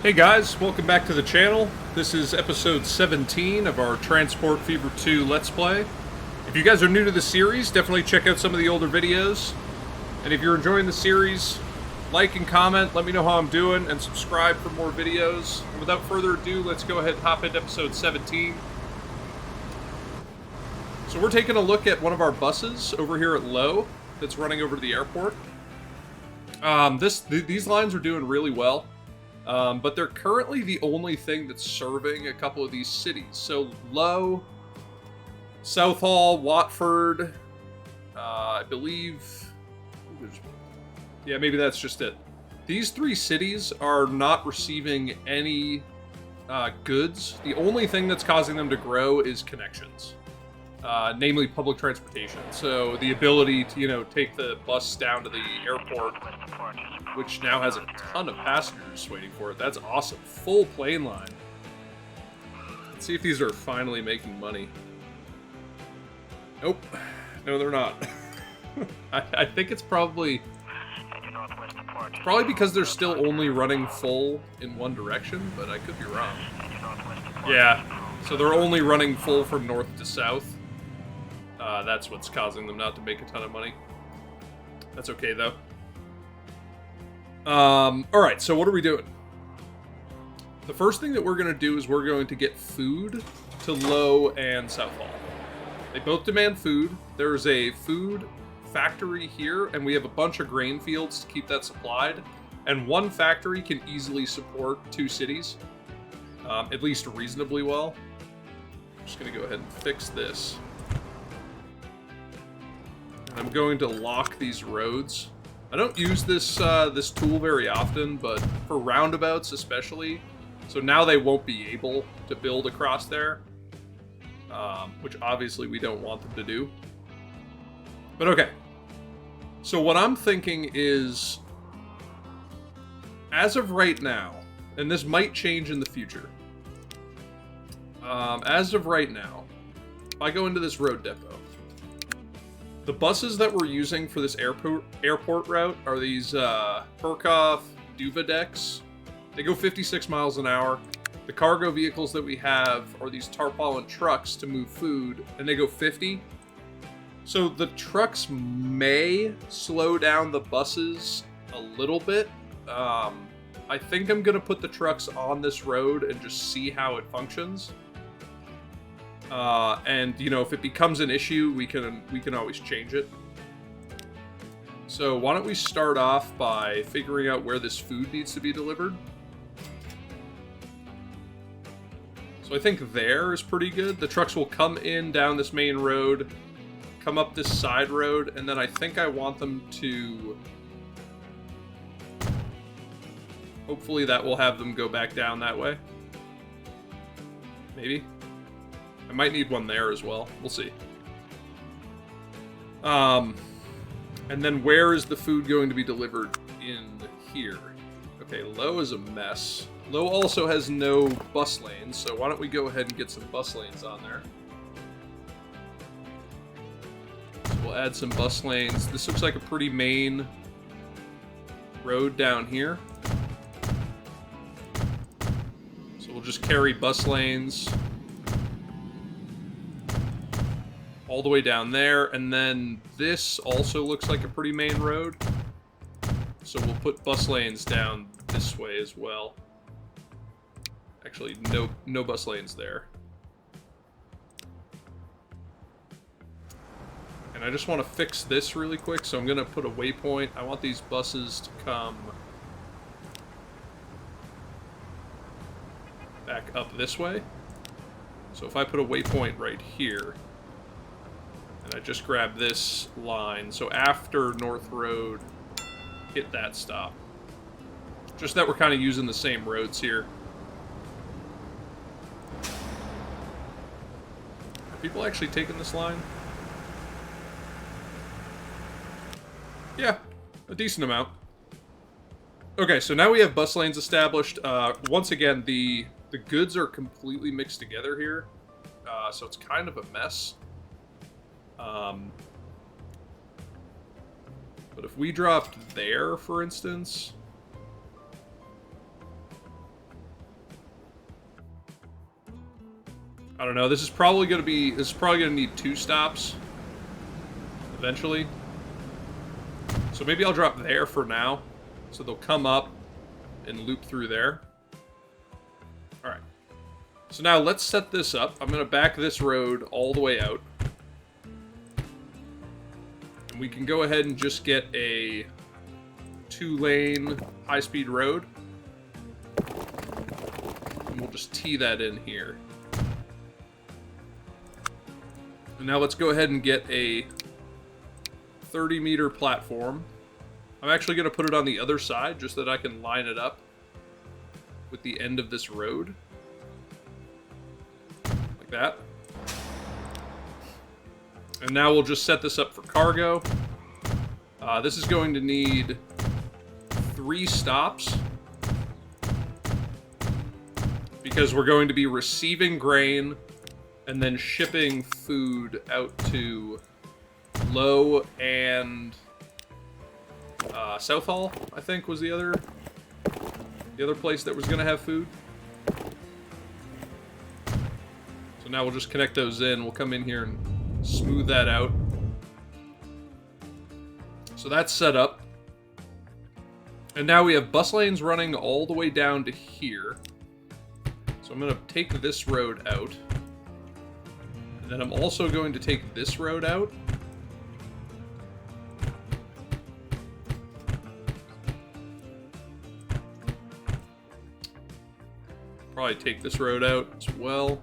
Hey guys, welcome back to the channel. This is episode 17 of our Transport Fever 2 Let's Play. If you guys are new to the series, definitely check out some of the older videos. And if you're enjoying the series, like and comment, let me know how I'm doing, and subscribe for more videos. And without further ado, let's go ahead and hop into episode 17. So we're taking a look at one of our buses over here at Low that's running over to the airport. These lines are doing really well. But they're currently the only thing that's serving a couple of these cities. So Low, Southall, Watford, I believe... Yeah, maybe that's just it. These three cities are not receiving any goods. The only thing that's causing them to grow is connections. Namely public transportation. So the ability to, take the bus down to the airport, which now has a ton of passengers waiting for it. That's awesome. Full plane line. Let's see if these are finally making money. Nope. No, they're not. I think it's probably because they're still only running full in one direction, but I could be wrong. Yeah, so they're only running full from north to south. That's what's causing them not to make a ton of money. That's okay, though. Alright, so what are we doing? The first thing that we're going to do is we're going to get food to Low and Southall. They both demand food. There's a food factory here, and we have a bunch of grain fields to keep that supplied. And one factory can easily support two cities, at least reasonably well. I'm just going to go ahead and fix this. I'm going to lock these roads. I don't use this this tool very often, but for roundabouts especially. So now they won't be able to build across there, which obviously we don't want them to do. But okay. So what I'm thinking is, as of right now, and this might change in the future, as of right now, if I go into this road depot, the buses that we're using for this airport route are these Perkoff Duvadex. They go 56 miles an hour. The cargo vehicles that we have are these tarpaulin trucks to move food, and they go 50. So the trucks may slow down the buses a little bit. I think I'm going to put the trucks on this road and just see how it functions. And if it becomes an issue, we can always change it. So why don't we start off by figuring out where this food needs to be delivered. So I think there is pretty good. The trucks will come in down this main road, come up this side road, and then I think I want them to... Hopefully that will have them go back down that way. Maybe. I might need one there as well. We'll see. And then where is the food going to be delivered in here? Okay, Low is a mess. Low also has no bus lanes, so why don't we go ahead and get some bus lanes on there. So we'll add some bus lanes. This looks like a pretty main road down here. So we'll just carry bus lanes all the way down there, and then this also looks like a pretty main road. So we'll put bus lanes down this way as well. Actually, no bus lanes there. And I just want to fix this really quick, so I'm going to put a waypoint. I want these buses to come back up this way. So if I put a waypoint right here, and I just grab this line, so after North Road, hit that stop. Just that we're kind of using the same roads here. Are people actually taking this line? Yeah, a decent amount. Okay, so now we have bus lanes established. Once again, the goods are completely mixed together here, so it's kind of a mess. But if we dropped there, for instance, I don't know. This is probably going to need 2 stops eventually. So maybe I'll drop there for now. So they'll come up and loop through there. All right. So now let's set this up. I'm going to back this road all the way out. And we can go ahead and just get a 2-lane high-speed road. And we'll just tee that in here. And now let's go ahead and get a 30-meter platform. I'm actually going to put it on the other side just so that I can line it up with the end of this road. Like that. And now we'll just set this up for cargo. This is going to need 3 stops. Because we're going to be receiving grain and then shipping food out to Low and Southall, I think, was the other place that was going to have food. So now we'll just connect those in. We'll come in here and smooth that out. So that's set up. And now we have bus lanes running all the way down to here. So I'm going to take this road out. And then I'm also going to take this road out. Probably take this road out as well.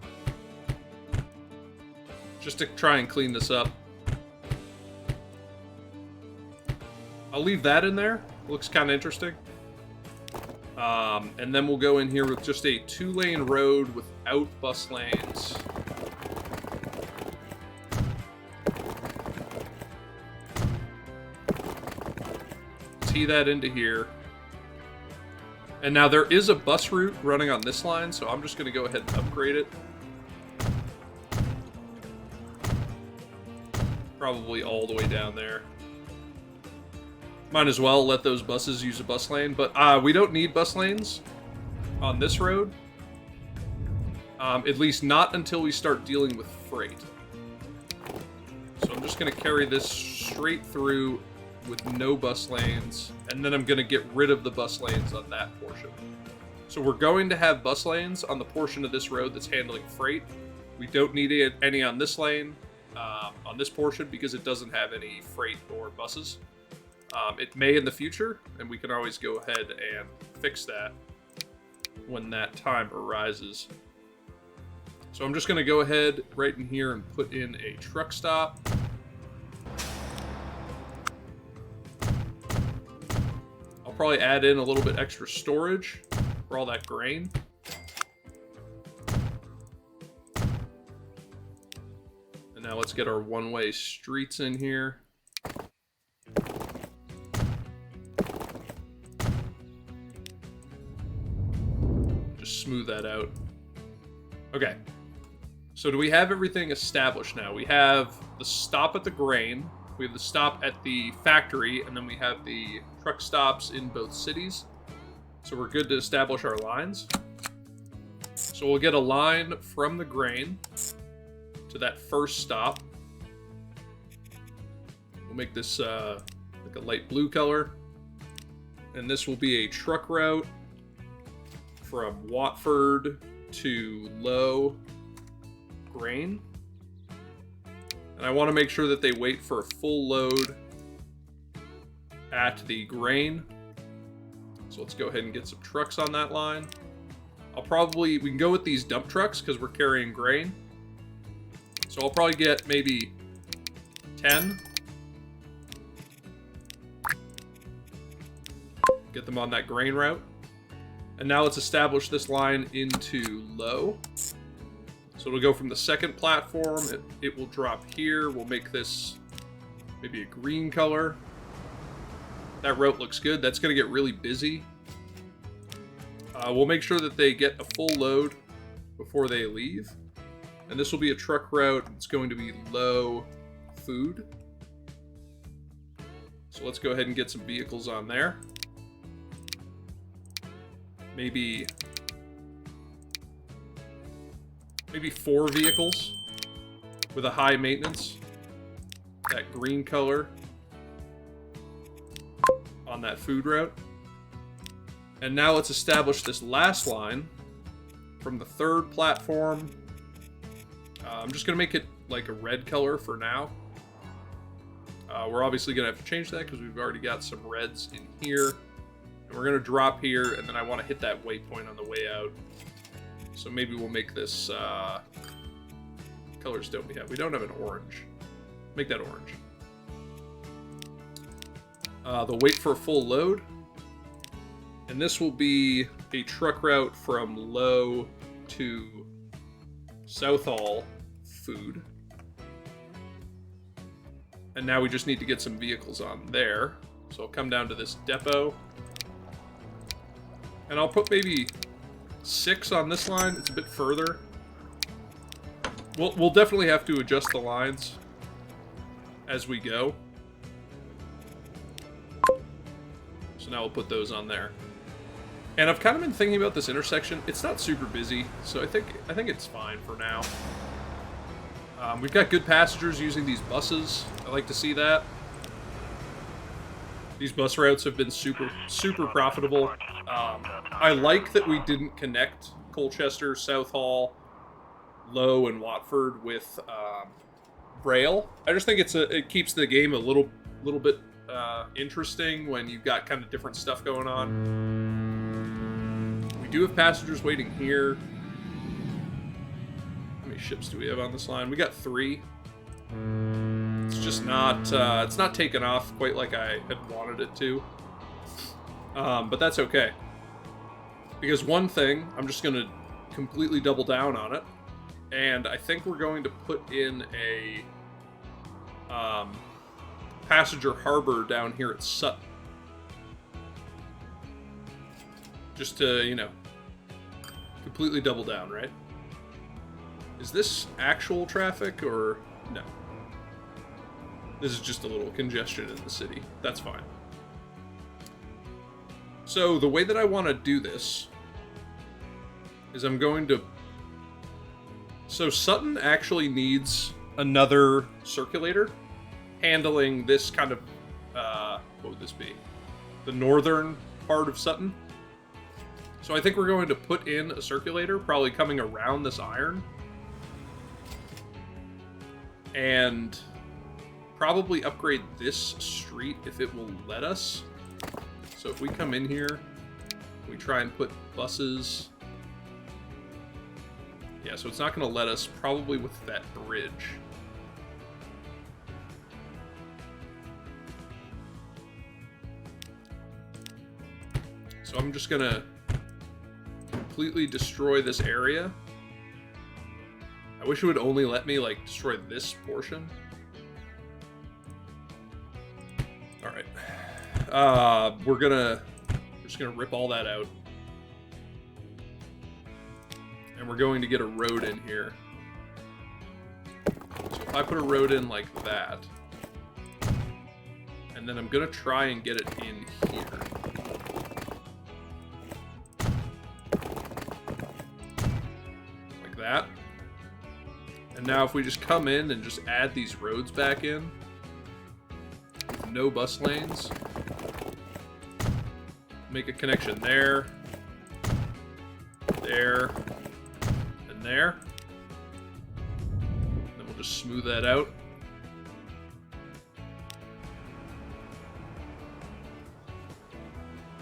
Just to try and clean this up. I'll leave that in there. Looks kind of interesting. And then we'll go in here with just a 2-lane road without bus lanes. Tee that into here. And now there is a bus route running on this line, so I'm just going to go ahead and upgrade it. Probably all the way down there. Might as well let those buses use a bus lane, but we don't need bus lanes on this road. At least not until we start dealing with freight. So I'm just going to carry this straight through with no bus lanes, and then I'm going to get rid of the bus lanes on that portion. So we're going to have bus lanes on the portion of this road that's handling freight. We don't need any on this lane, on this portion, because it doesn't have any freight or buses. It may in the future, and we can always go ahead and fix that when that time arises. So I'm just going to go ahead right in here and put in a truck stop. I'll probably add in a little bit extra storage for all that grain. And now let's get our one-way streets in here. Just smooth that out. Okay. So do we have everything established now? We have the stop at the grain, we have the stop at the factory, and then we have the truck stops in both cities. So we're good to establish our lines. So we'll get a line from the grain to that first stop. We'll make this like a light blue color. And this will be a truck route from Watford to Low grain. And I want to make sure that they wait for a full load at the grain. So let's go ahead and get some trucks on that line. We can go with these dump trucks because we're carrying grain. So I'll probably get maybe 10. Get them on that grain route. And now let's establish this line into Low. So it'll go from the second platform. It will drop here. We'll make this maybe a green color. That route looks good. That's going to get really busy. We'll make sure that they get a full load before they leave. And this will be a truck route. It's going to be Low food. So let's go ahead and get some vehicles on there. maybe 4 vehicles with a high maintenance. That green color on that food route. And now let's establish this last line from the 3rd platform. I'm just going to make it like a red color for now. We're obviously going to have to change that because we've already got some reds in here. And we're going to drop here, and then I want to hit that waypoint on the way out. So maybe we'll make this... colors don't we have? We don't have an orange. Make that orange. They'll wait for a full load. And this will be a truck route from Low to Southall food. And now we just need to get some vehicles on there. So I'll come down to this depot. And I'll put maybe 6 on this line. It's a bit further. We'll definitely have to adjust the lines as we go. So now we'll put those on there. And I've kind of been thinking about this intersection. It's not super busy, so I think it's fine for now. We've got good passengers using these buses. I like to see that. These bus routes have been super profitable. I like that we didn't connect Colchester, Southall, Low, and Watford with rail. I just think it keeps the game a little bit interesting when you've got kind of different stuff going on. We do have passengers waiting here. How many ships do we have on this line? We got 3. It's just not it's not taken off quite like I had wanted it to. But that's okay. Because one thing, I'm just going to completely double down on it. And I think we're going to put in a passenger harbor down here at Sutton. Just to, you know, completely double down, right? Is this actual traffic or no? This is just a little congestion in the city. That's fine. So the way that I want to do this is I'm going to... So Sutton actually needs another circulator handling this kind of, what would this be? The northern part of Sutton. So I think we're going to put in a circulator, probably coming around this iron. And probably upgrade this street if it will let us. So if we come in here, we try and put buses... Yeah, so it's not going to let us, probably with that bridge. So I'm just going to completely destroy this area. I wish it would only let me, like, destroy this portion. Alright. We're just going to rip all that out. And we're going to get a road in here. So if I put a road in like that, and then I'm going to try and get it in here. Like that. And now if we just come in and just add these roads back in, with no bus lanes, make a connection there, there, there. Then we'll just smooth that out.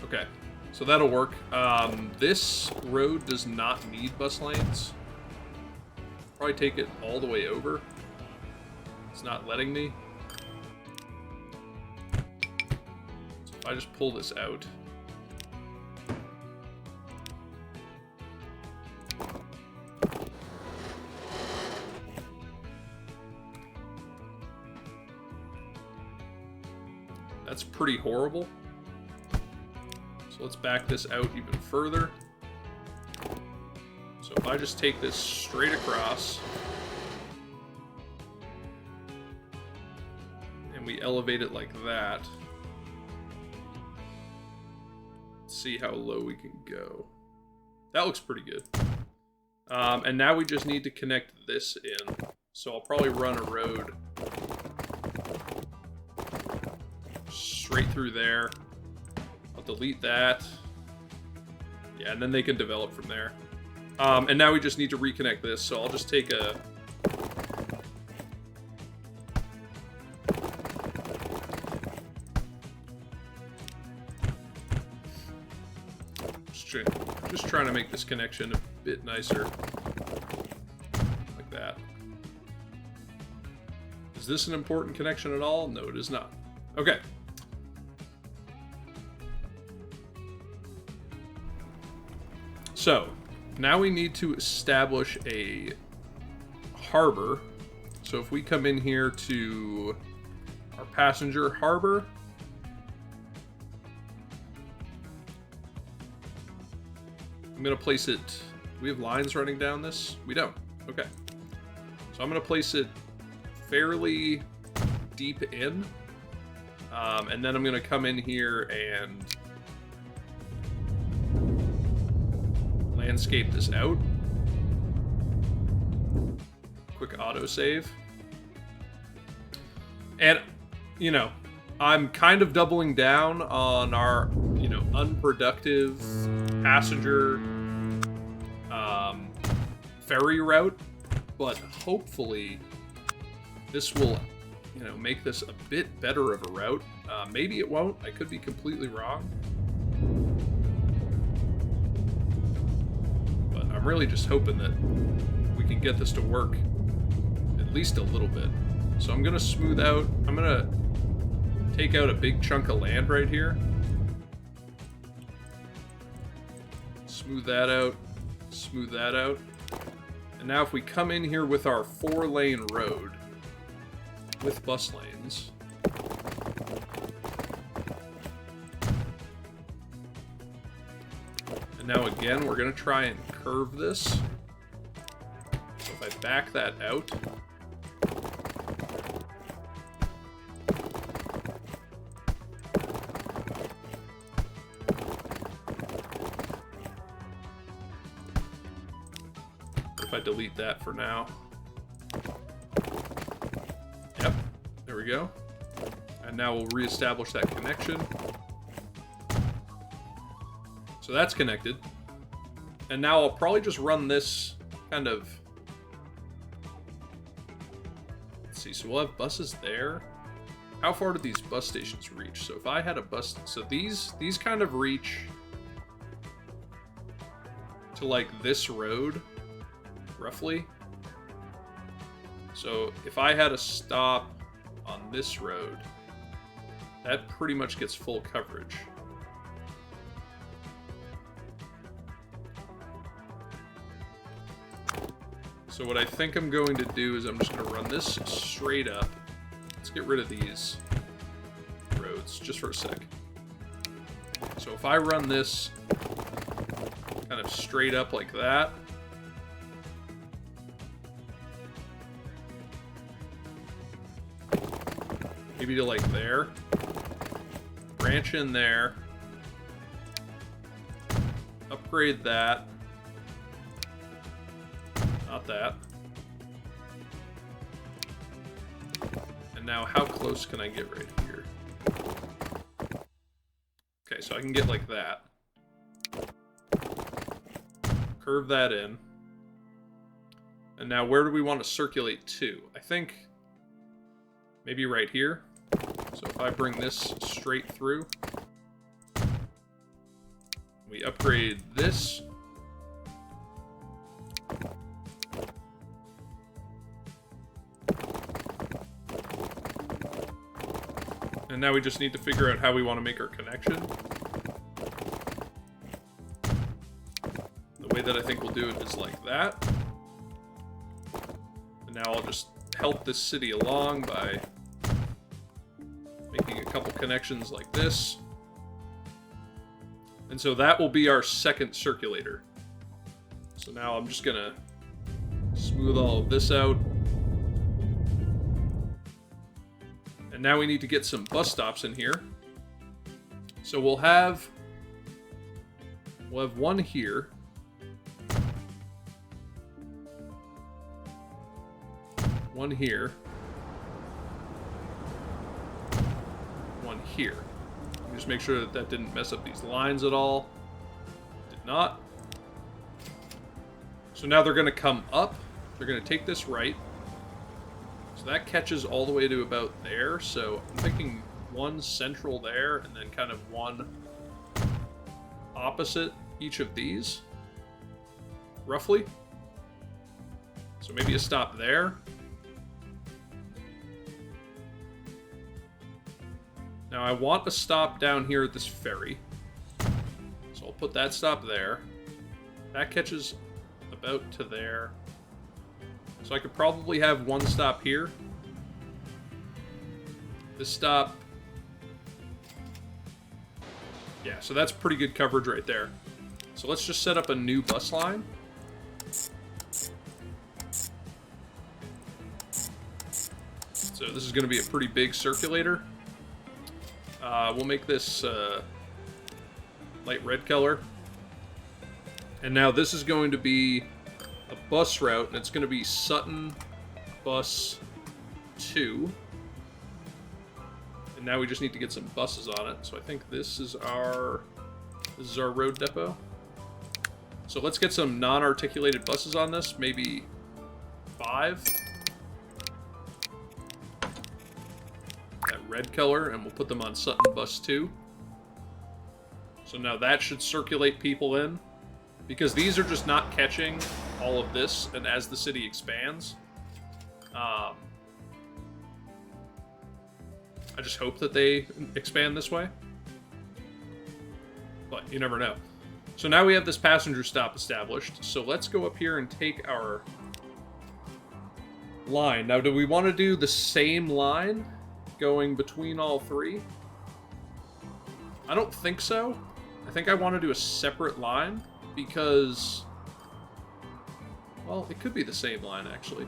Okay, so that'll work. This road does not need bus lanes. Probably take it all the way over. It's not letting me. So if I just pull this out. That's pretty horrible. So let's back this out even further. So if I just take this straight across and we elevate it like that, let's see how low we can go. That looks pretty good. And now we just need to connect this in. So I'll probably run a road straight through there. I'll delete that. Yeah, and then they can develop from there. And now we just need to reconnect this, so I'll just take a... Just trying to make this connection a bit nicer. Like that. Is this an important connection at all? No, it is not. Okay. So, now we need to establish a harbor. So if we come in here to our passenger harbor, I'm going to place it... Do we have lines running down this? We don't. Okay. So I'm going to place it fairly deep in. And then I'm going to come in here and landscape this out. Quick autosave. And, you know, I'm kind of doubling down on our, you know, unproductive passenger ferry route, but hopefully this will, you know, make this a bit better of a route. Maybe it won't. I could be completely wrong. But I'm really just hoping that we can get this to work at least a little bit. So I'm going to smooth out. I'm going to take out a big chunk of land right here. Smooth that out. Smooth that out. And now if we come in here with our 4-lane road with bus lanes, and now again we're going to try and curve this. So if I back that out, I delete that for now. Yep, there we go. And now we'll reestablish that connection. So that's connected. And now I'll probably just run this kind of... Let's see, so we'll have buses there. How far do these bus stations reach? So if I had a bus... So these kind of reach to like this road. Roughly. So if I had a stop on this road, that pretty much gets full coverage. So what I think I'm going to do is I'm just going to run this straight up. Let's get rid of these roads just for a sec. So if I run this kind of straight up like that, maybe to like there. Branch in there. Upgrade that. Not that. And now how close can I get right here? Okay, so I can get like that. Curve that in. And now where do we want to circulate to? I think maybe right here. So if I bring this straight through, we upgrade this. And now we just need to figure out how we want to make our connection. The way that I think we'll do it is like that. And now I'll just help this city along by making a couple connections like this. And so that will be our second circulator. So now I'm just gonna smooth all of this out. And now we need to get some bus stops in here. So we'll have one here. one here. One here. Just make sure that that didn't mess up these lines at all. Did not. So now they're going to come up. They're going to take this right. So that catches all the way to about there. So I'm thinking one central there and then kind of one opposite each of these. Roughly. So maybe a stop there. Now I want a stop down here at this ferry. So I'll put that stop there. That catches about to there. So I could probably have one stop here. This stop. Yeah, so that's pretty good coverage right there. So let's just set up a new bus line. So this is going to be a pretty big circulator. We'll make this light red color. And now this is going to be a bus route, and it's going to be Sutton Bus 2. And now we just need to get some buses on it. So I think this is our road depot. So let's get some non-articulated buses on this, maybe 5. That red color, and we'll put them on Sutton Bus 2. So now that should circulate people in, because these are just not catching all of this, and as the city expands, I just hope that they expand this way, but you never know. So now we have this passenger stop established, so let's go up here and take our line. Now, do we want to do the same line going between all 3? I don't think so. I think I want to do a separate line because, well, it could be the same line, actually.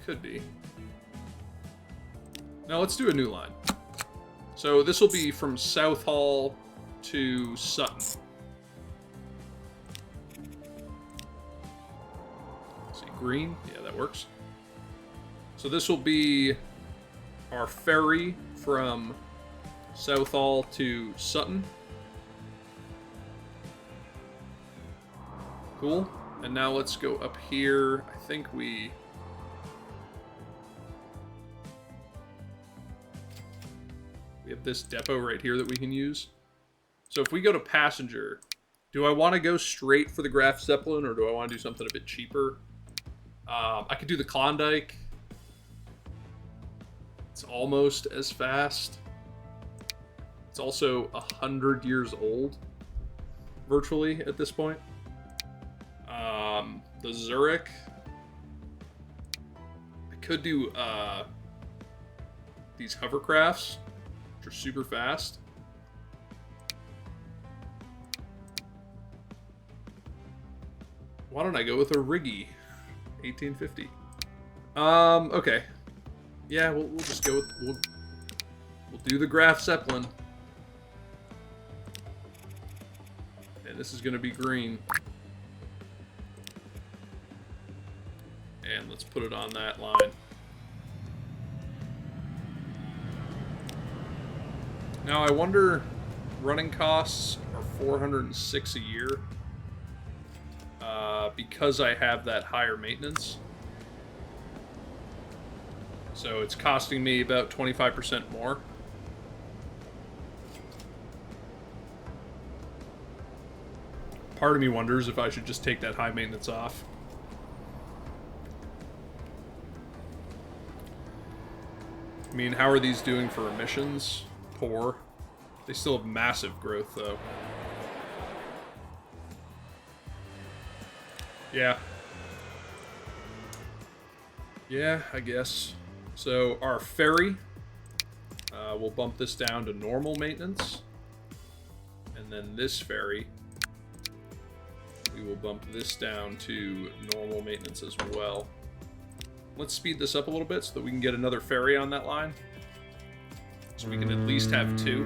Could be. Now let's do a new line. So this will be from South Hall to Sutton. Let's see, green? Yeah, that works. So this will be our ferry from South Hall to Sutton. Cool. And now let's go up here. I think we have this depot right here that we can use. So if we go to passenger, do I want to go straight for the Graf Zeppelin, or do I want to do something a bit cheaper? I could do the Klondike. It's almost as fast. It's also 100 years old, virtually, at this point. The Zurich. I could do these hovercrafts, which are super fast. Why don't I go with a Riggy 1850? Okay. Yeah, we'll just go with we'll do the Graf Zeppelin. And this is gonna be green. And let's put it on that line. Now I wonder, running costs are $406 a year because I have that higher maintenance. So it's costing me about 25% more. Part of me wonders if I should just take that high maintenance off. I mean, how are these doing for emissions? Poor. They still have massive growth, though. Yeah. Yeah, I guess. So, our ferry, we'll bump this down to normal maintenance. And then this ferry, we will bump this down to normal maintenance as well. Let's speed this up a little bit so that we can get another ferry on that line. So we can at least have 2.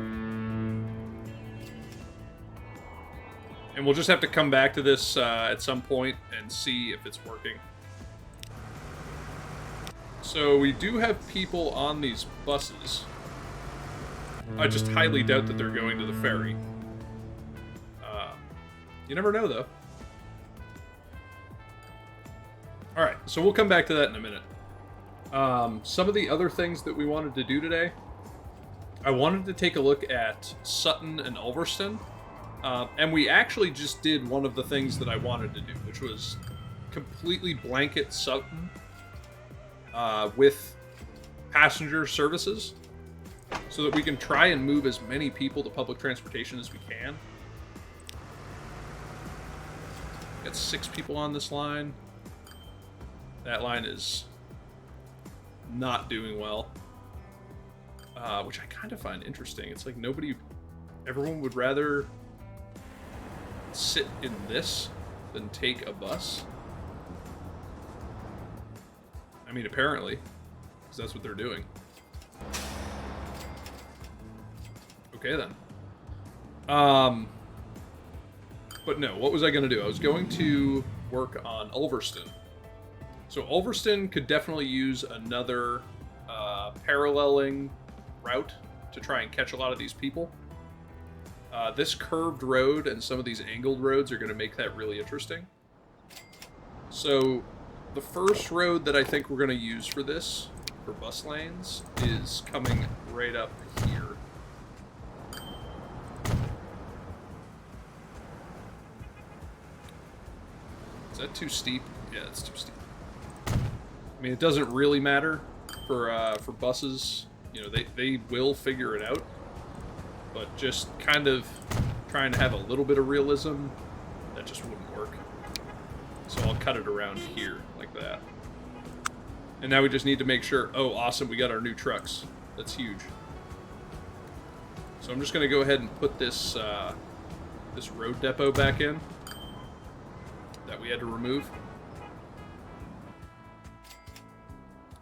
And we'll just have to come back to this at some point and see if it's working. So we do have people on these buses. I just highly doubt that they're going to the ferry. You never know, though. Alright, so we'll come back to that in a minute. Some of the other things that we wanted to do today, I wanted to take a look at Sutton and Ulverston. And we actually just did one of the things that I wanted to do, which was completely blanket Sutton with passenger services so that we can try and move as many people to public transportation as we can. Got 6 people on this line. That line is not doing well, which I kind of find interesting. It's like everyone would rather sit in this than take a bus. I mean, apparently, because that's what they're doing. Okay, then. But no, what was I going to do? I was going to work on Ulverston. So Ulverston could definitely use another paralleling route to try and catch a lot of these people. This curved road and some of these angled roads are going to make that really interesting. So the first road that I think we're going to use for this, for bus lanes, is coming right up here. Is that too steep? Yeah, it's too steep. I mean, it doesn't really matter for buses. You know, they will figure it out. But just kind of trying to have a little bit of realism, that just wouldn't work. So I'll cut it around here, like that. And now we just need to make sure, oh, awesome, we got our new trucks. That's huge. So I'm just going to go ahead and put this, this road depot back in that we had to remove.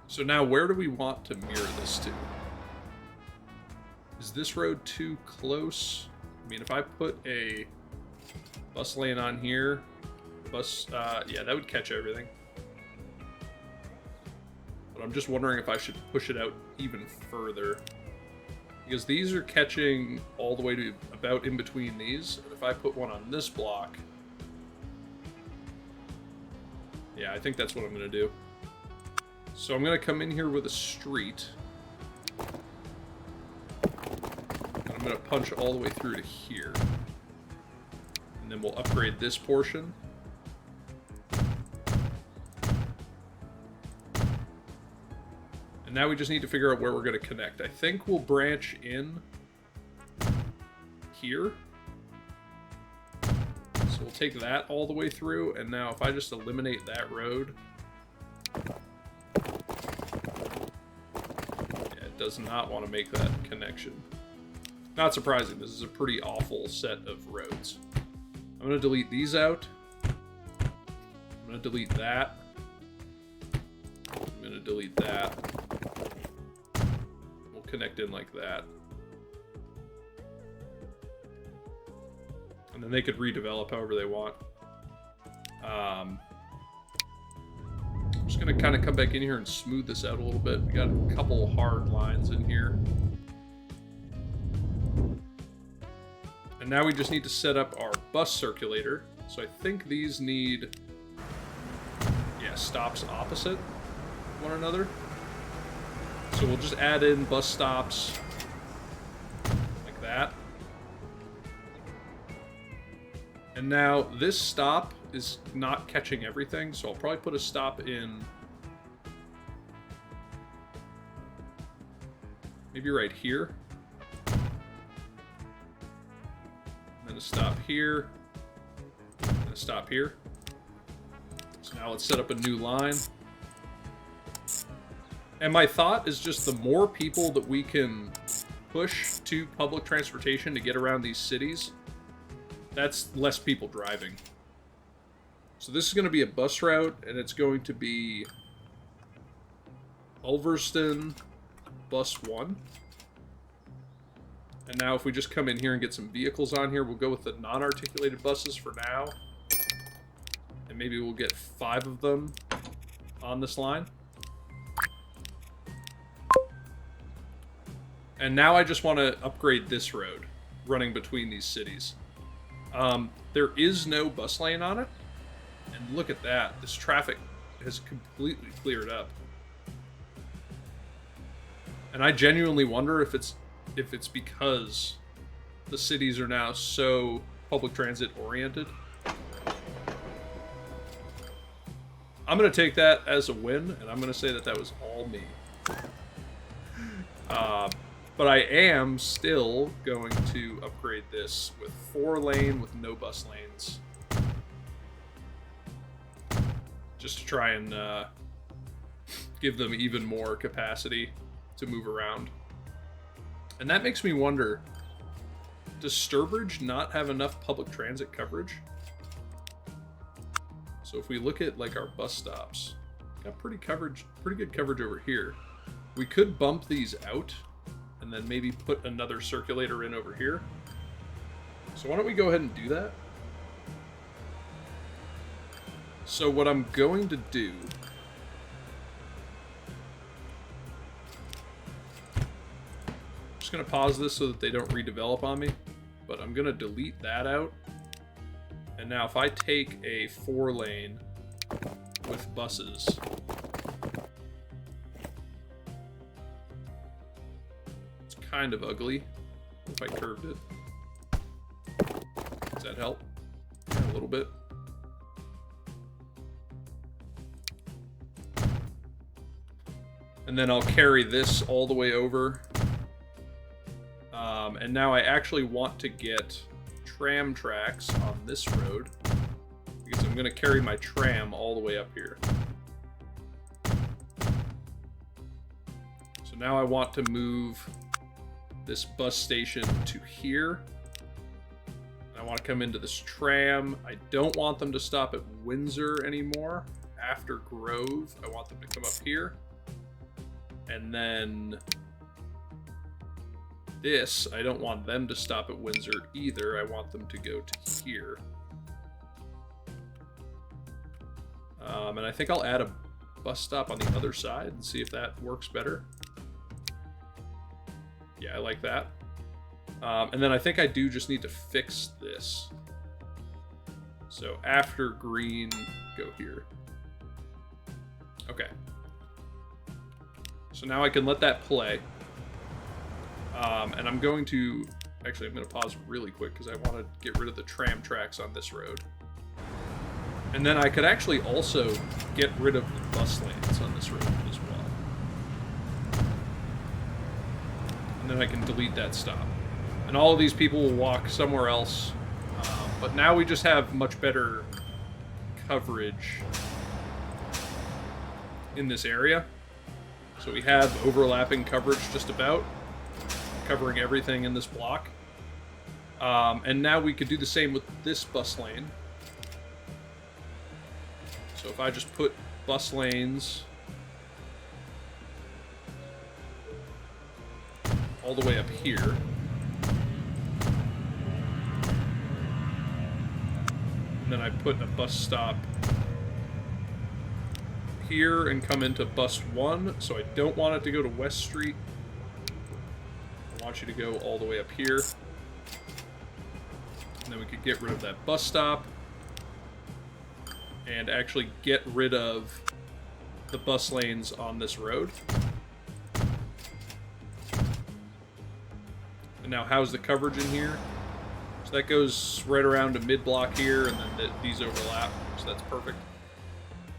So now where do we want to mirror this to? Is this road too close? I mean, if I put a bus lane on here, yeah, that would catch everything. But I'm just wondering if I should push it out even further. Because these are catching all the way to about in between these. And if I put one on this block, yeah, I think that's what I'm going to do. So I'm going to come in here with a street. And I'm going to punch all the way through to here. And then we'll upgrade this portion. And now we just need to figure out where we're going to connect. I think we'll branch in here. So we'll take that all the way through. And now if I just eliminate that road... does not want to make that connection. Not surprising, this is a pretty awful set of roads. I'm going to delete these out. I'm going to delete that. I'm going to delete that. We'll connect in like that. And then they could redevelop however they want. I'm just going to kind of come back in here and smooth this out a little bit. We got a couple hard lines in here. And now we just need to set up our bus circulator. So I think these need, yeah, stops opposite one another. So we'll just add in bus stops like that. And now this stop is not catching everything, so I'll probably put a stop in maybe right here. And then a stop here. And a stop here. So now let's set up a new line. And my thought is just the more people that we can push to public transportation to get around these cities, that's less people driving. So this is going to be a bus route, and it's going to be Ulverston Bus 1. And now if we just come in here and get some vehicles on here, we'll go with the non-articulated buses for now. And maybe we'll get 5 of them on this line. And now I just want to upgrade this road running between these cities. There is no bus lane on it. And look at that. This traffic has completely cleared up. And I genuinely wonder if it's because the cities are now so public transit oriented. I'm going to take that as a win, and I'm going to say that that was all me. But I am still going to upgrade this with 4-lane with no bus lanes. Just to try and give them even more capacity to move around. And that makes me wonder, does Sturbridge not have enough public transit coverage? So if we look at like our bus stops, got pretty good coverage over here. We could bump these out and then maybe put another circulator in over here. So why don't we go ahead and do that? So what I'm going to do, I'm just going to pause this so that they don't redevelop on me, but I'm going to delete that out. And now if I take a 4-lane with buses, it's kind of ugly if I curved it. Does that help? Yeah, a little bit. And then I'll carry this all the way over. And now I actually want to get tram tracks on this road because I'm going to carry my tram all the way up here. So now I want to move this bus station to here. I want to come into this tram. I don't want them to stop at Windsor anymore. After Grove, I want them to come up here. And then this, I don't want them to stop at Windsor either. I want them to go to here. And I think I'll add a bus stop on the other side and see if that works better. Yeah, I like that. And then I think I do just need to fix this. So after green, go here. Okay. So now I can let that play. And I'm going to... Actually, I'm going to pause really quick because I want to get rid of the tram tracks on this road. And then I could actually also get rid of the bus lanes on this road as well. And then I can delete that stop. And all of these people will walk somewhere else. But now we just have much better coverage in this area. So we have overlapping coverage just about, covering everything in this block. And now we could do the same with this bus lane. So if I just put bus lanes all the way up here. And then I put a bus stop here and come into bus 1. So I don't want it to go to West Street. I want you to go all the way up here. And then we could get rid of that bus stop. And actually get rid of the bus lanes on this road. And now how's the coverage in here? So that goes right around to mid-block here, and then these overlap, so that's perfect.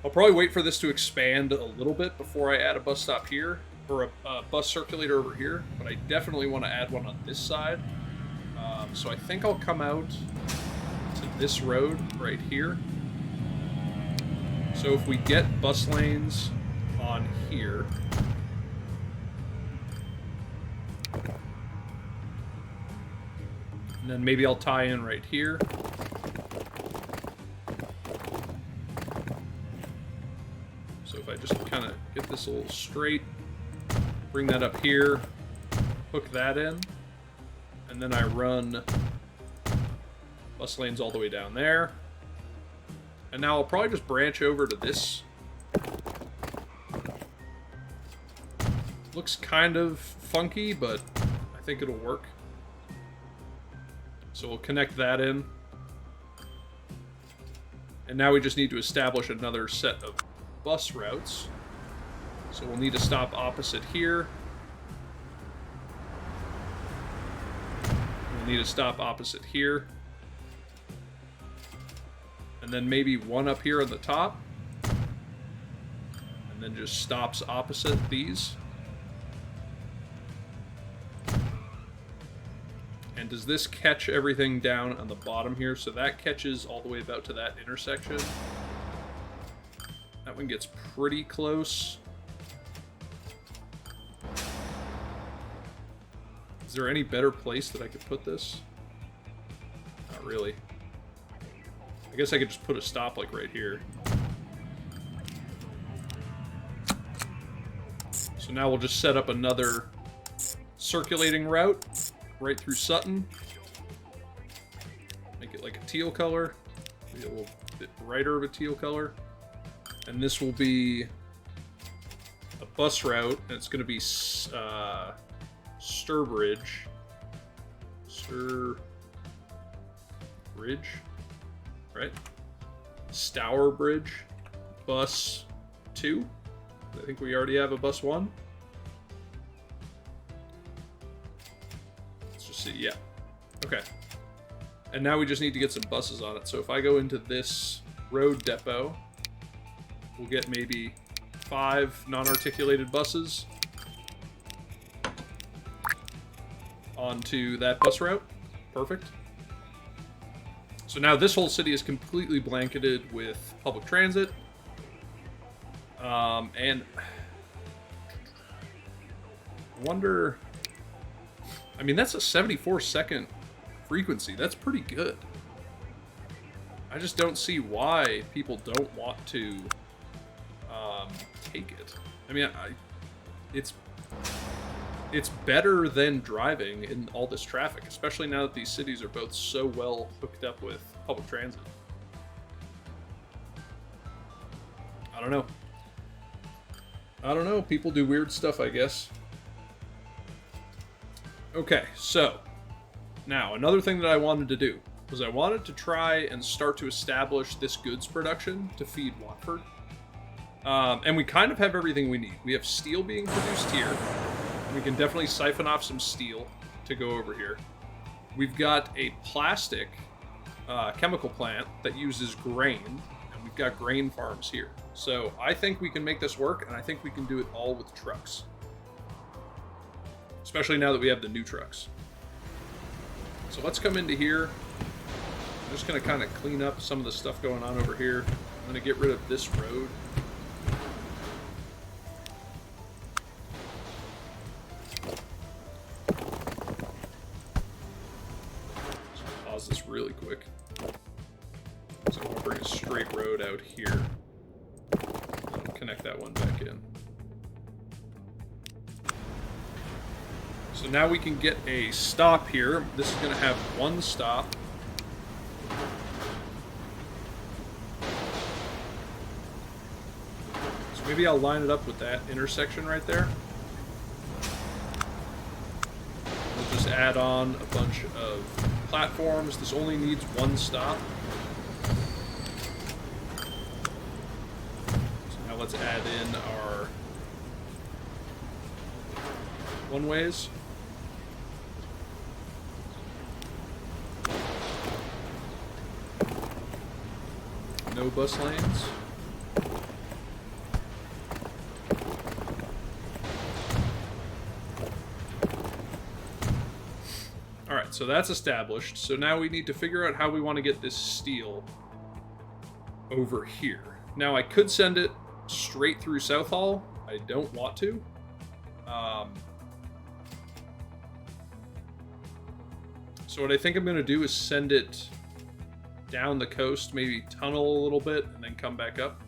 I'll probably wait for this to expand a little bit before I add a bus stop here, or a bus circulator over here, but I definitely want to add one on this side. So I think I'll come out to this road right here. So if we get bus lanes on here, and then maybe I'll tie in right here. So if I just kind of get this a little straight, bring that up here, hook that in. And then I run bus lanes all the way down there. And now I'll probably just branch over to this. Looks kind of funky, but I think it'll work. So we'll connect that in. And now we just need to establish another set of bus routes. So we'll need to stop opposite here. We'll need to stop opposite here. And then maybe one up here on the top. And then just stops opposite these. And does this catch everything down on the bottom here? So that catches all the way about to that intersection. That one gets pretty close. Is there any better place that I could put this? Not really. I guess I could just put a stop like right here. So now we'll just set up another circulating route right through Sutton. Make it like a teal color. Maybe a little bit brighter of a teal color. And this will be a bus route, and it's going to be Sturbridge. Sturbridge? Right? Stourbridge. Bus 2. I think we already have a bus 1. Let's just see. Yeah. Okay. And now we just need to get some buses on it. So if I go into this road depot, we'll get maybe 5 non-articulated buses onto that bus route. Perfect. So now this whole city is completely blanketed with public transit. And I wonder... I mean, that's a 74-second frequency. That's pretty good. I just don't see why people don't want to take it. I mean, it's better than driving in all this traffic, especially now that these cities are both so well hooked up with public transit. I don't know. People do weird stuff, I guess. Okay, so now another thing that I wanted to do was I wanted to try and start to establish this goods production to feed Watford. And we kind of have everything we need. We have steel being produced here. We can definitely siphon off some steel to go over here. We've got a plastic chemical plant that uses grain, and we've got grain farms here. So I think we can make this work, and I think we can do it all with trucks. Especially now that we have the new trucks. So let's come into here. I'm just going to kind of clean up some of the stuff going on over here. I'm going to get rid of this road. Pause this really quick. So we'll bring a straight road out here. Connect that one back in. So now we can get a stop here. This is going to have one stop. So maybe I'll line it up with that intersection right there. We'll just add on a bunch of platforms. This only needs one stop. So now let's add in our one-ways. No bus lanes. Alright, so that's established. So now we need to figure out how we want to get this steel over here. Now I could send it straight through Southall. I don't want to. So what I think I'm going to do is send it down the coast, maybe tunnel a little bit, and then come back up.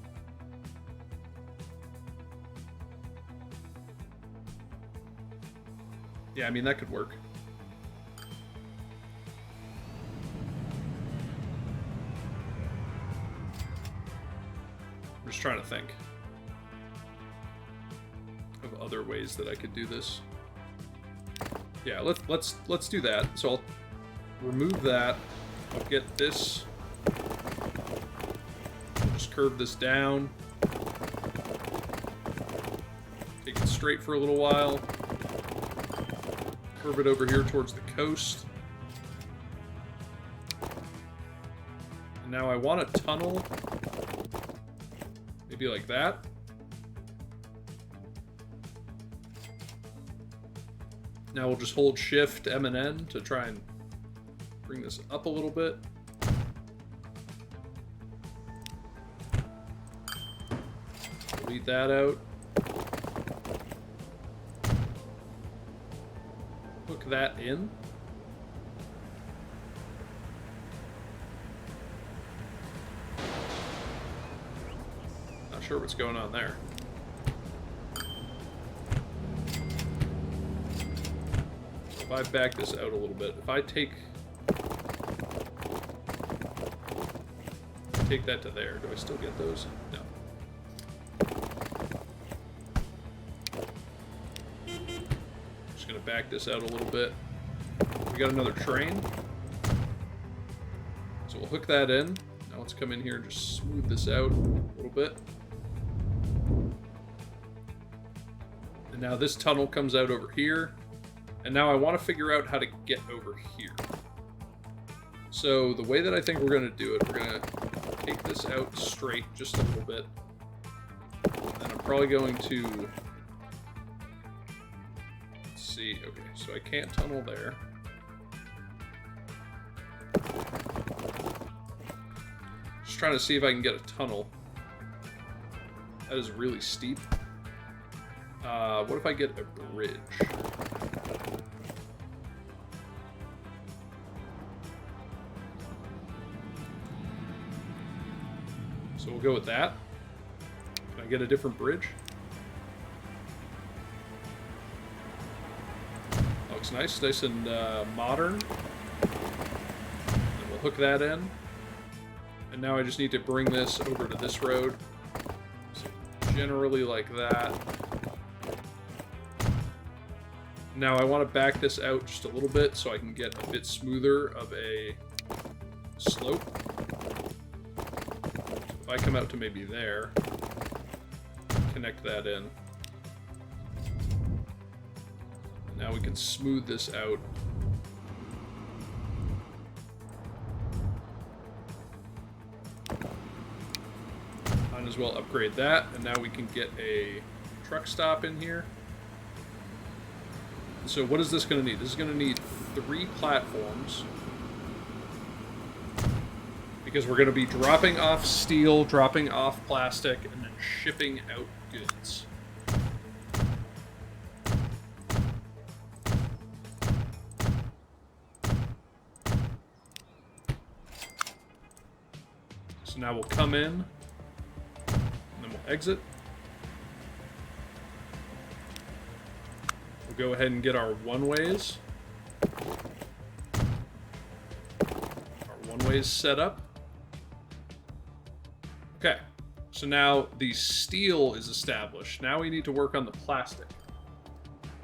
Yeah, I mean, that could work. I'm just trying to think of other ways that I could do this. Yeah, let's do that. So I'll remove that. I'll get this. I'll just curve this down. Take it straight for a little while. Curve it over here towards the coast. And now I want a tunnel. Maybe like that. Now we'll just hold Shift, M and N to try and bring this up a little bit. Delete that out. Hook that in. Not sure what's going on there. If I back this out a little bit, if I take that to there, do I still get those? No. Just gonna back this out a little bit. We got another train. So we'll hook that in. Now let's come in here and just smooth this out a little bit. And now this tunnel comes out over here. And now I want to figure out how to get over here. So the way that I think we're going to do it, we're going to take this out straight just a little bit. And I'm probably going to... Let's see. Okay, so I can't tunnel there. Just trying to see if I can get a tunnel. That is really steep. What if I get a bridge? So we'll go with that. Can I get a different bridge? Looks nice, nice and modern. And we'll hook that in. And now I just need to bring this over to this road. So generally like that. Now I want to back this out just a little bit so I can get a bit smoother of a slope. If I come out to maybe there, connect that in. Now we can smooth this out. Might as well upgrade that, and now we can get a truck stop in here. So what is this going to need? This is going to need 3 platforms. Because we're going to be dropping off steel, dropping off plastic, and then shipping out goods. So now we'll come in, and then we'll exit. We'll go ahead and get our one-ways. Our one-ways set up. Okay, so now the steel is established. Now we need to work on the plastic.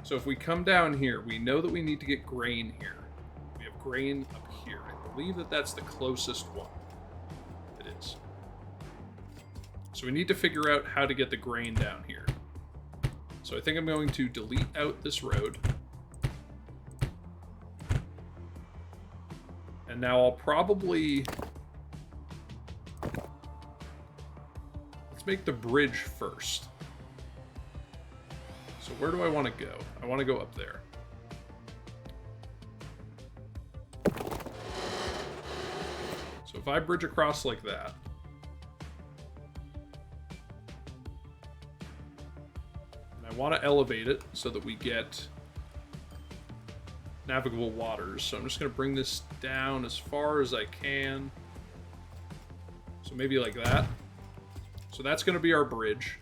So if we come down here, we know that we need to get grain here. We have grain up here. I believe that that's the closest one. It is. So we need to figure out how to get the grain down here. So I think I'm going to delete out this road. And now I'll probably... make the bridge first. So where do I want to go? I want to go up there. So if I bridge across like that, and I want to elevate it so that we get navigable waters. So I'm just going to bring this down as far as I can. So maybe like that. So that's going to be our bridge.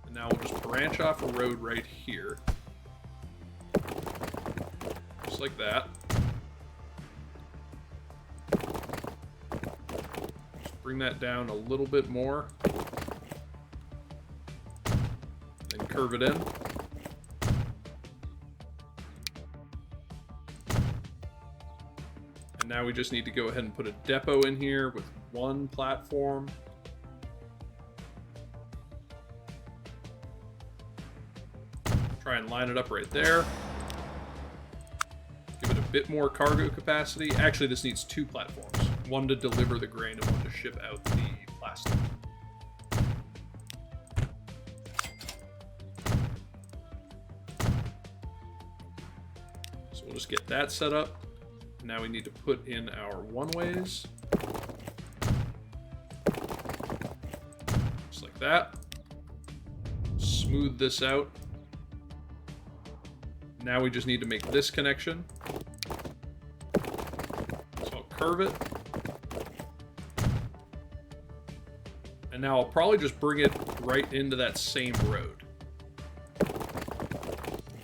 And now we'll just branch off a road right here. Just like that. Just bring that down a little bit more. Then curve it in. And now we just need to go ahead and put a depot in here with one platform. Try and line it up right there. Give it a bit more cargo capacity. Actually, this needs two platforms. One to deliver the grain and one to ship out the plastic. So we'll just get that set up. Now we need to put in our one-ways. Just like that. Smooth this out. Now we just need to make this connection. So I'll curve it. And now I'll probably just bring it right into that same road.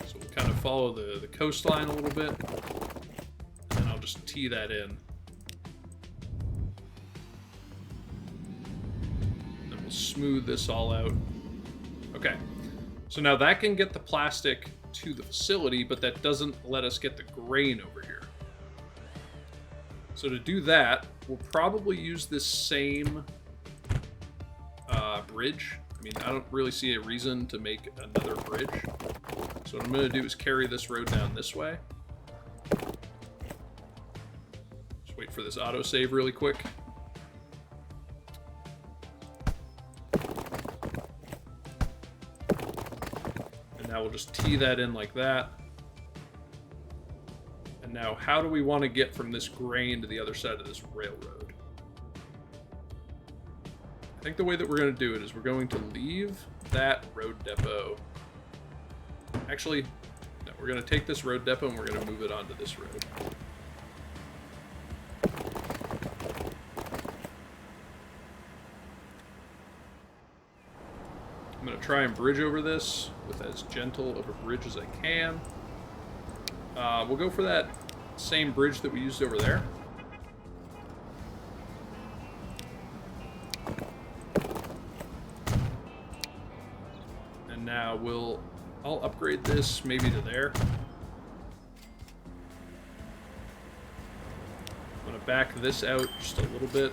So we'll kind of follow the coastline a little bit. And I'll just tee that in. And then we'll smooth this all out. Okay. So now that can get the plastic to the facility, but that doesn't let us get the grain over here. So to do that, we'll probably use this same bridge. I mean, I don't really see a reason to make another bridge. So what I'm going to do is carry this road down this way. Just wait for this autosave really quick. Now we'll just tee that in like that. And now how do we want to get from this grain to the other side of this railroad? I think the way that we're going to do it is we're going to leave that road depot. Actually, no, we're going to take this road depot and we're going to move it onto this road. I'm going to try and bridge over this with as gentle of a bridge as I can. We'll go for that same bridge that we used over there. And now I'll upgrade this maybe to there. I'm going to back this out just a little bit.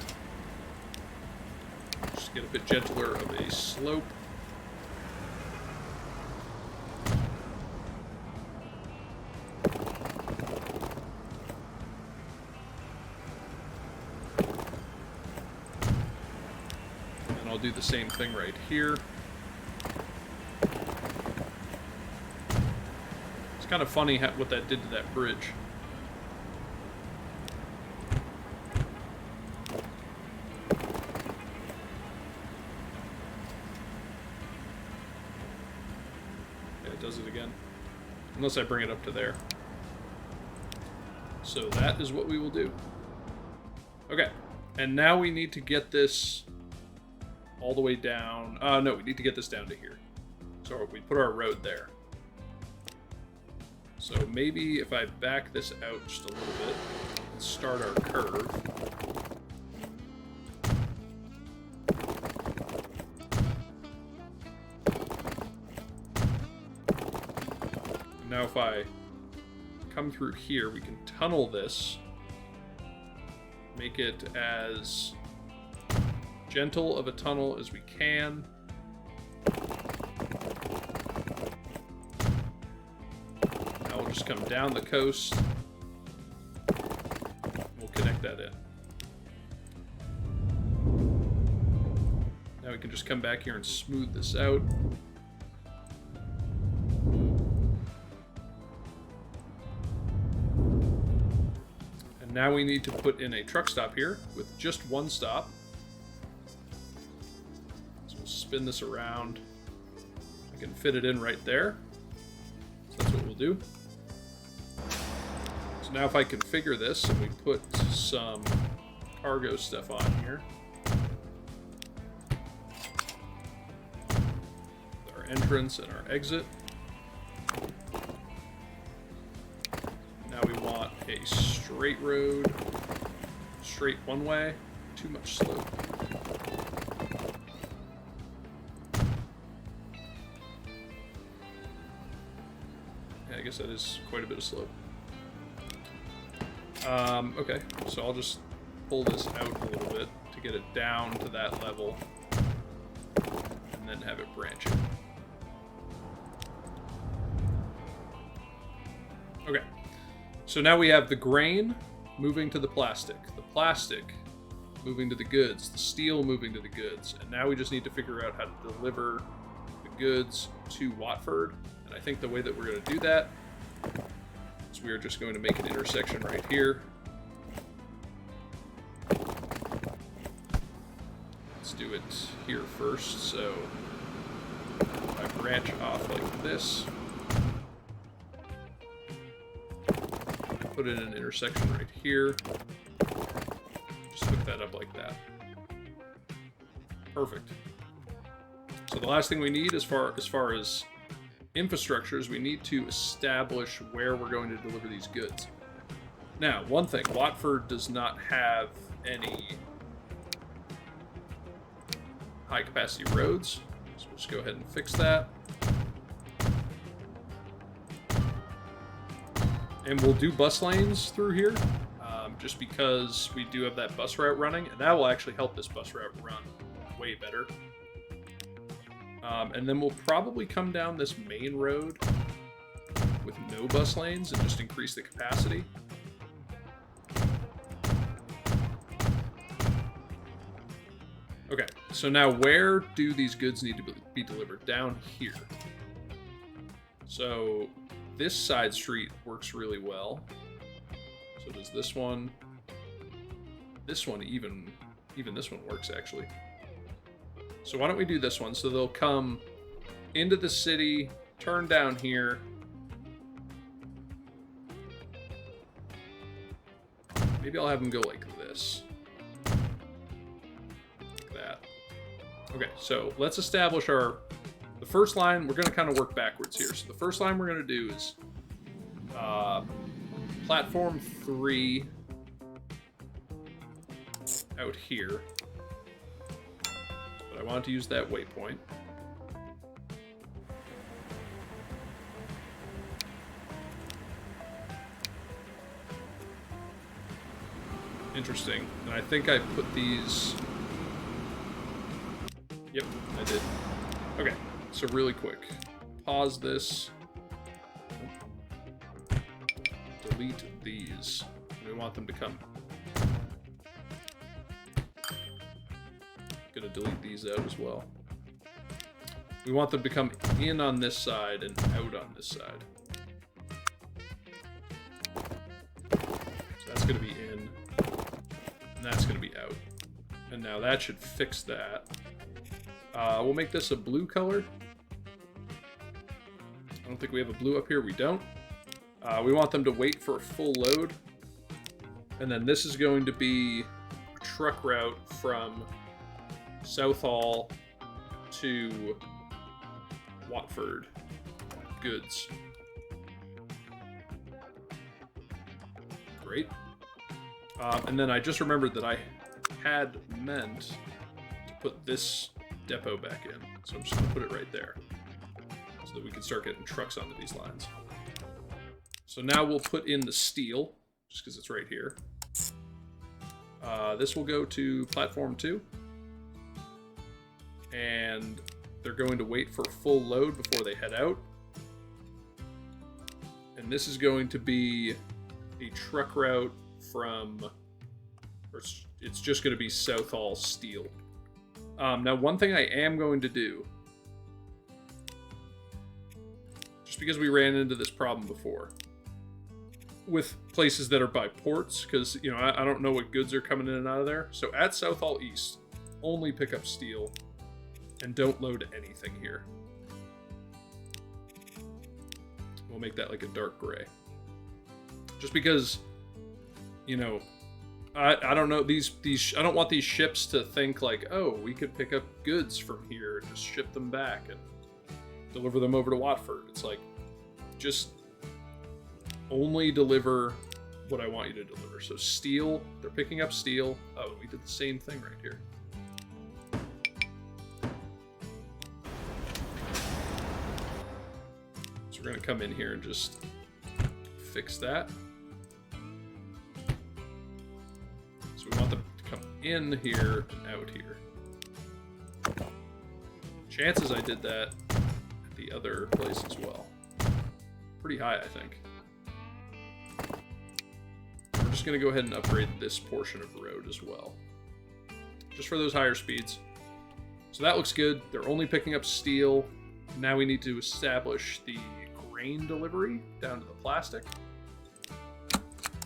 Just get a bit gentler of a slope. I'll do the same thing right here. It's kind of funny what that did to that bridge. Yeah, it does it again. Unless I bring it up to there. So that is what we will do. Okay, and now we need to get this all the way down. No, we need to get this down to here. So we put our road there. So maybe if I back this out just a little bit and start our curve. And now if I come through here, we can tunnel this. Make it as gentle of a tunnel as we can. Now we'll just come down the coast. We'll connect that in. Now we can just come back here and smooth this out. And now we need to put in a truck stop here with just one stop. Spin this around. I can fit it in right there. So that's what we'll do. So now if I configure this and we put some cargo stuff on here. Our entrance and our exit. Now we want a straight road, straight one way, too much slope. guess that is quite a bit of slope. Okay, so I'll just pull this out a little bit to get it down to that level, and then have it branch it. Okay, so now we have the grain moving to the plastic moving to the goods, the steel moving to the goods, and now we just need to figure out how to deliver the goods to Watford. And I think the way that we're going to do that is we are just going to make an intersection right here. Let's do it here first. So if I branch off like this, put in an intersection right here. Just hook that up like that. Perfect. So the last thing we need as far as infrastructure is we need to establish where we're going to deliver these goods. Now, one thing, Watford does not have any high capacity roads, so we'll just go ahead and fix that. And we'll do bus lanes through here, just because we do have that bus route running, and that will actually help this bus route run way better. And then we'll probably come down this main road with no bus lanes and just increase the capacity. Okay, so now where do these goods need to be delivered? Down here. So this side street works really well. So does this one. This one, even this one works actually. So why don't we do this one? So they'll come into the city, turn down here. Maybe I'll have them go like this. Like that. Okay, so let's establish the first line. We're going to kind of work backwards here. So the first line we're going to do is platform 3 out here. But I want to use that waypoint. Interesting. And I think I put these... Yep, I did. Okay, so really quick. Pause this. Delete these. We want them to come. Gonna delete these out as well. We want them to come in on this side and out on this side. So that's gonna be in, and that's gonna be out. And now that should fix that. We'll make this a blue color. I don't think we have a blue up here. We don't. We want them to wait for a full load. And then this is going to be a truck route from Southall to Watford goods. Great. And then I just remembered that I had meant to put this depot back in. So I'm just going to put it right there so that we can start getting trucks onto these lines. So now we'll put in the steel, just because it's right here. This will go to platform 2. And they're going to wait for full load before they head out. And this is going to be a truck route from, or it's just going to be Southall steel. Now, one thing I am going to do, just because we ran into this problem before, with places that are by ports, because, you know, I don't know what goods are coming in and out of there. So at Southall East, only pick up steel and don't load anything here. We'll make that like a dark gray. Just because, you know, I don't know, these I don't want these ships to think like, oh, we could pick up goods from here and just ship them back and deliver them over to Watford. It's like, just only deliver what I want you to deliver. So steel, they're picking up steel. Oh, we did the same thing right here. So we're gonna come in here and just fix that. So we want them to come in here and out here. Chances I did that at the other place as well. Pretty high, I think. We're just going to go ahead and upgrade this portion of road as well. Just for those higher speeds. So that looks good. They're only picking up steel. Now we need to establish the grain delivery down to the plastic.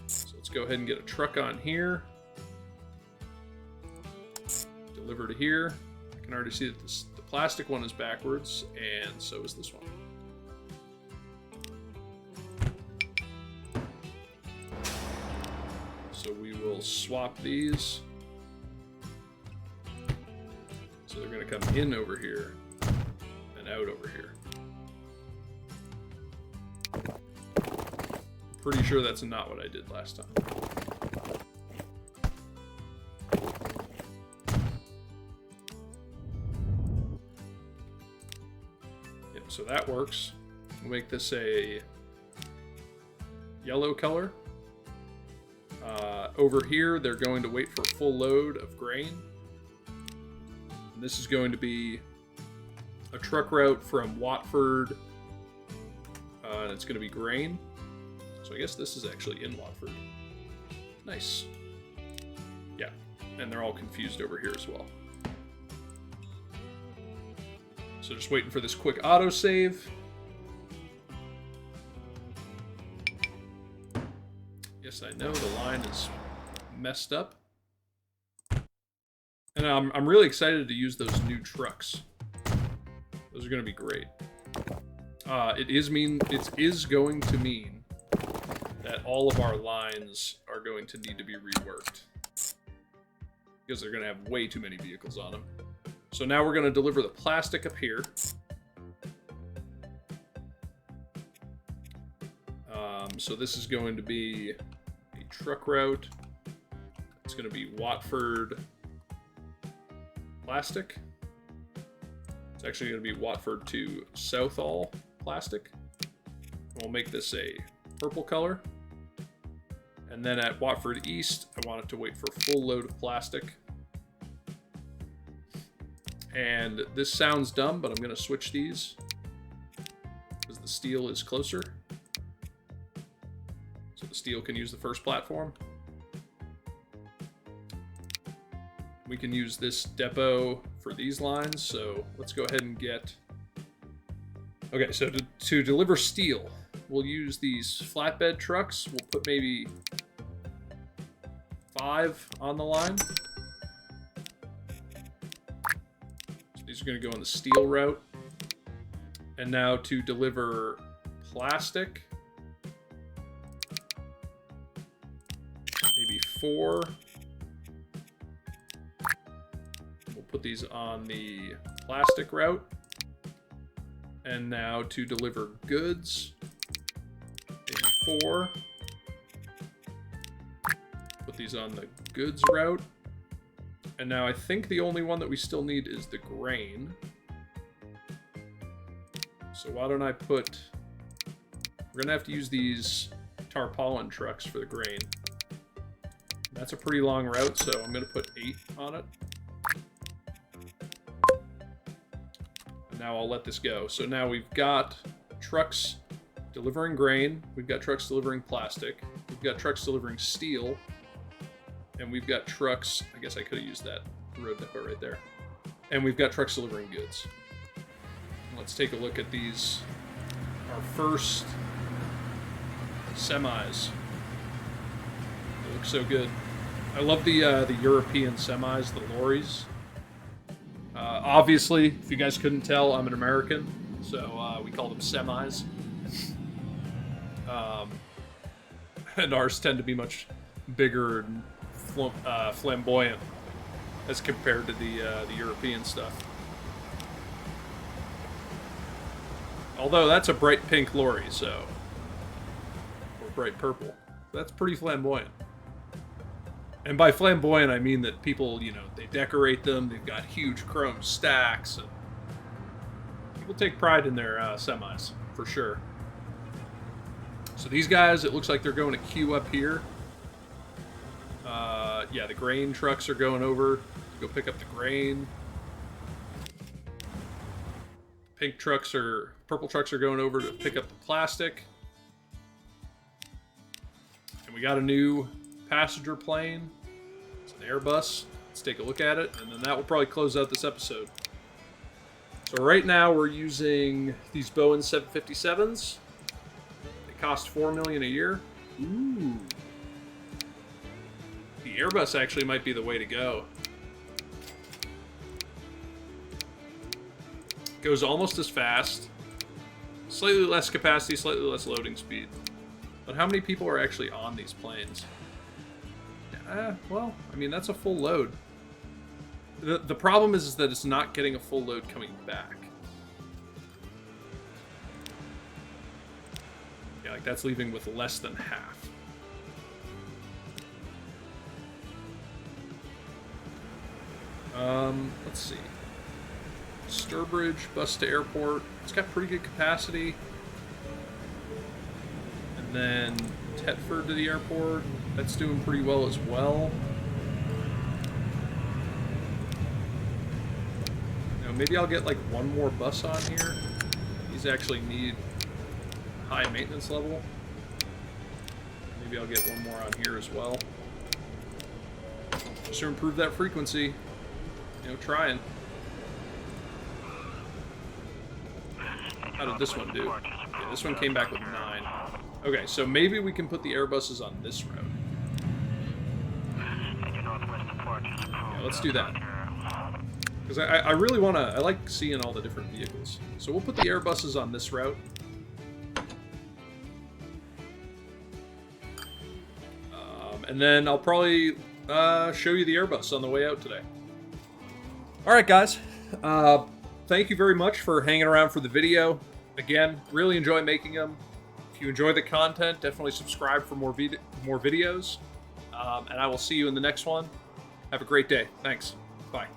So let's go ahead and get a truck on here. Deliver to here. I can already see that the plastic one is backwards, and so is this one. So we will swap these. So they're going to come in over here and out over here. Pretty sure that's not what I did last time. Yep, so that works. We'll make this a yellow color. Over here, they're going to wait for a full load of grain. And this is going to be a truck route from Watford, and it's going to be grain. So I guess this is actually in Watford. Nice. Yeah, and they're all confused over here as well. So just waiting for this quick autosave. Yes, I know the line is messed up. And I'm really excited to use those new trucks. Those are going to be great. It is going to mean that all of our lines are going to need to be reworked. Because they're going to have way too many vehicles on them. So now we're going to deliver the plastic up here. So this is going to be a truck route. It's going to be Watford plastic. It's actually going to be Watford to Southall plastic. We'll make this a purple color. And then at Watford East, I want it to wait for a full load of plastic. And this sounds dumb, but I'm going to switch these because the steel is closer. So the steel can use the first platform. We can use this depot for these lines, so let's go ahead and get... Okay, so to deliver steel, we'll use these flatbed trucks. We'll put maybe 5 on the line. So these are going to go on the steel route. And now to deliver plastic, maybe 4. Put these on the plastic route. And now to deliver goods, maybe 4. Put these on the goods route. And now I think the only one that we still need is the grain. So why don't I put... We're gonna have to use these tarpaulin trucks for the grain. That's a pretty long route, so I'm gonna put 8 on it. Now I'll let this go. So now we've got trucks delivering grain, we've got trucks delivering plastic, we've got trucks delivering steel, and we've got trucks, I guess I could have used that road depot right there. And we've got trucks delivering goods. Let's take a look at these, our first semis. They look so good. I love the European semis, the lorries. Obviously, if you guys couldn't tell, I'm an American, so we call them semis. And ours tend to be much bigger and flamboyant as compared to the European stuff. Although that's a bright pink lorry, so... Or bright purple. That's pretty flamboyant. And by flamboyant, I mean that people, you know, they decorate them, they've got huge chrome stacks, and people take pride in their semis, for sure. So these guys, it looks like they're going to queue up here. Yeah, the grain trucks are going over to go pick up the grain. Purple trucks are going over to pick up the plastic. And we got a new passenger plane. It's an Airbus. Let's take a look at it, and then that will probably close out this episode. So right now we're using these Boeing 757s. They cost $4 million a year. Ooh. The Airbus actually might be the way to go. Goes almost as fast. Slightly less capacity, slightly less loading speed. But how many people are actually on these planes? Well, I mean, that's a full load. The problem is that it's not getting a full load coming back. Yeah, like that's leaving with less than half. Let's see. Sturbridge, bus to airport. It's got pretty good capacity. And then Tetford to the airport. That's doing pretty well as well. Maybe I'll get like one more bus on here. These actually need high maintenance level. Maybe I'll get one more on here as well. Just to improve that frequency. Trying. How did this one do? Yeah, this one came back with 9. Okay, so maybe we can put the Airbuses on this route. Yeah, let's do that. Because I really want to... I like seeing all the different vehicles. So we'll put the Airbuses on this route. And then I'll probably show you the Airbus on the way out today. Alright guys, thank you very much for hanging around for the video. Again, really enjoy making them. If you enjoy the content, definitely subscribe for more videos. And I will see you in the next one. Have a great day. Thanks. Bye.